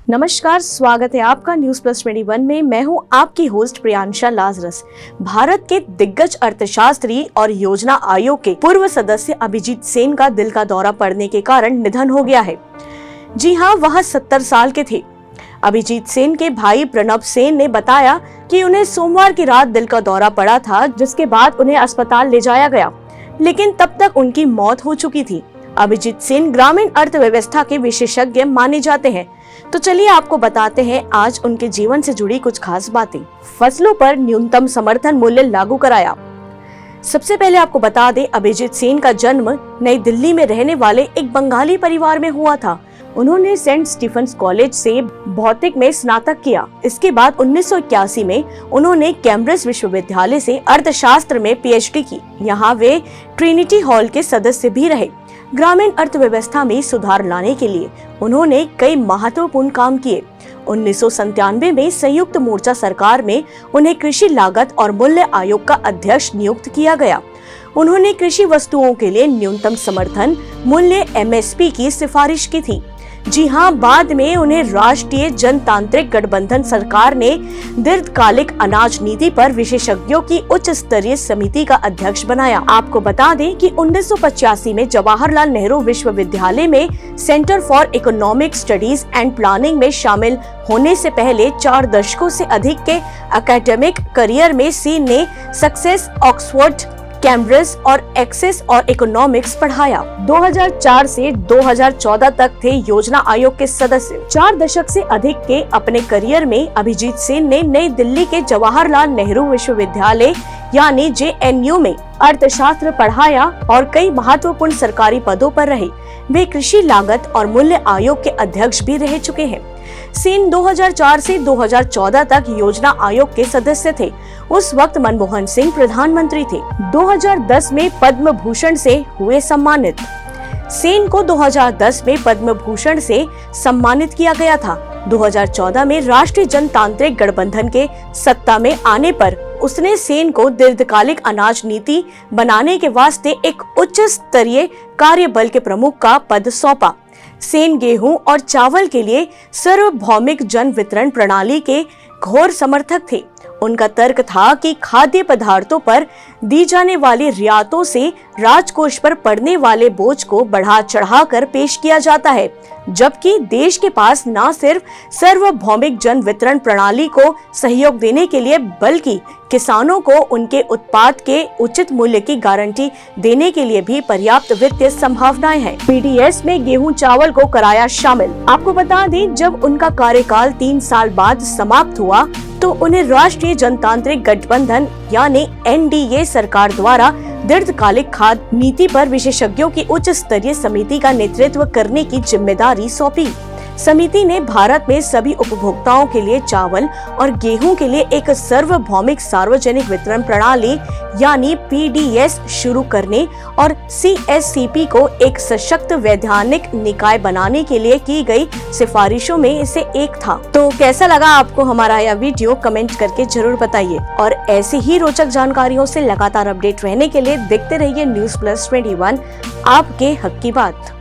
नमस्कार, स्वागत है आपका न्यूज प्लस 21 में। मैं हूं आपकी होस्ट प्रियांशा लाजरस। भारत के दिग्गज अर्थशास्त्री और योजना आयोग के पूर्व सदस्य अभिजीत सेन का दिल का दौरा पड़ने के कारण निधन हो गया है। जी हां, वह 70 साल के थे। अभिजीत सेन के भाई प्रणब सेन ने बताया कि उन्हें सोमवार की रात दिल का दौरा पड़ा था, जिसके बाद उन्हें अस्पताल ले जाया गया, लेकिन तब तक उनकी मौत हो चुकी थी। अभिजीत सेन ग्रामीण अर्थव्यवस्था के विशेषज्ञ माने जाते हैं। तो चलिए आपको बताते हैं आज उनके जीवन से जुड़ी कुछ खास बातें। फसलों पर न्यूनतम समर्थन मूल्य लागू कराया। सबसे पहले आपको बता दें, अभिजीत सेन का जन्म नई दिल्ली में रहने वाले एक बंगाली परिवार में हुआ था। उन्होंने सेंट स्टीफेंस कॉलेज से भौतिक में स्नातक किया। इसके बाद 1981 में उन्होंने कैम्ब्रिज विश्वविद्यालय से अर्थशास्त्र में पीएचडी की। यहाँ वे ट्रिनिटी हॉल के सदस्य भी रहे। ग्रामीण अर्थव्यवस्था में सुधार लाने के लिए उन्होंने कई महत्वपूर्ण काम किए। 1997 में संयुक्त मोर्चा सरकार में उन्हें कृषि लागत और मूल्य आयोग का अध्यक्ष नियुक्त किया गया। उन्होंने कृषि वस्तुओं के लिए न्यूनतम समर्थन मूल्य (MSP) की सिफारिश की थी। जी हां, बाद में उन्हें राष्ट्रीय जनतांत्रिक गठबंधन सरकार ने दीर्घकालिक अनाज नीति पर विशेषज्ञों की उच्च स्तरीय समिति का अध्यक्ष बनाया। आपको बता दें कि 1985 में जवाहरलाल नेहरू विश्वविद्यालय में centre for economic studies and planning में शामिल होने से पहले 4 दशकों से अधिक के एकेडमिक करियर में सेन ने सक्सेस, ऑक्सफोर्ड, कैम्ब्रिज और एक्सेस और इकोनॉमिक्स पढ़ाया। 2004 से 2014 तक थे योजना आयोग के सदस्य। 4 दशक से अधिक के अपने करियर में अभिजीत सेन ने नई दिल्ली के जवाहरलाल नेहरू विश्वविद्यालय यानी JNU में अर्थशास्त्र पढ़ाया और कई महत्वपूर्ण सरकारी पदों पर रहे। वे कृषि लागत और मूल्य आयोग के अध्यक्ष भी रह चुके हैं। सेन 2004 से 2014 तक योजना आयोग के सदस्य थे। उस वक्त मनमोहन सिंह प्रधानमंत्री थे। 2010 में पद्म भूषण से हुए सम्मानित। सेन को 2010 में पद्म भूषण से सम्मानित किया गया था। 2014 में राष्ट्रीय जनतांत्रिक गठबंधन के सत्ता में आने पर उसने सेन को दीर्घकालिक अनाज नीति बनाने के वास्ते एक उच्च स्तरीय कार्यबल के प्रमुख का पद सौंपा। सेन गेहूं और चावल के लिए सार्वभौमिक जन वितरण प्रणाली के घोर समर्थक थे। उनका तर्क था कि खाद्य पदार्थों पर दी जाने वाली रियायतों से राजकोष पर पड़ने वाले बोझ को बढ़ा चढ़ाकर पेश किया जाता है, जबकि देश के पास न सिर्फ सार्वभौमिक जन वितरण प्रणाली को सहयोग देने के लिए बल्कि किसानों को उनके उत्पाद के उचित मूल्य की गारंटी देने के लिए भी पर्याप्त वित्तीय संभावनाएं हैं। PDS में गेहूं चावल को कराया शामिल। आपको बता दें, जब उनका कार्यकाल 3 साल बाद समाप्त हुआ तो उन्हें राष्ट्रीय जनतांत्रिक गठबंधन यानी NDA सरकार द्वारा दीर्घकालिक खाद्य नीति पर विशेषज्ञों की उच्च स्तरीय समिति का नेतृत्व करने की जिम्मेदारी सौंपी। समिति ने भारत में सभी उपभोक्ताओं के लिए चावल और गेहूं के लिए एक सार्वभौमिक सार्वजनिक वितरण प्रणाली यानी PDS शुरू करने और CSCP को एक सशक्त वैधानिक निकाय बनाने के लिए की गई सिफारिशों में से एक था। तो कैसा लगा आपको हमारा यह वीडियो, कमेंट करके जरूर बताइए। और ऐसे ही रोचक जानकारियों से लगातार अपडेट रहने के लिए देखते रहिए न्यूज प्लस 21, आपके हक की बात।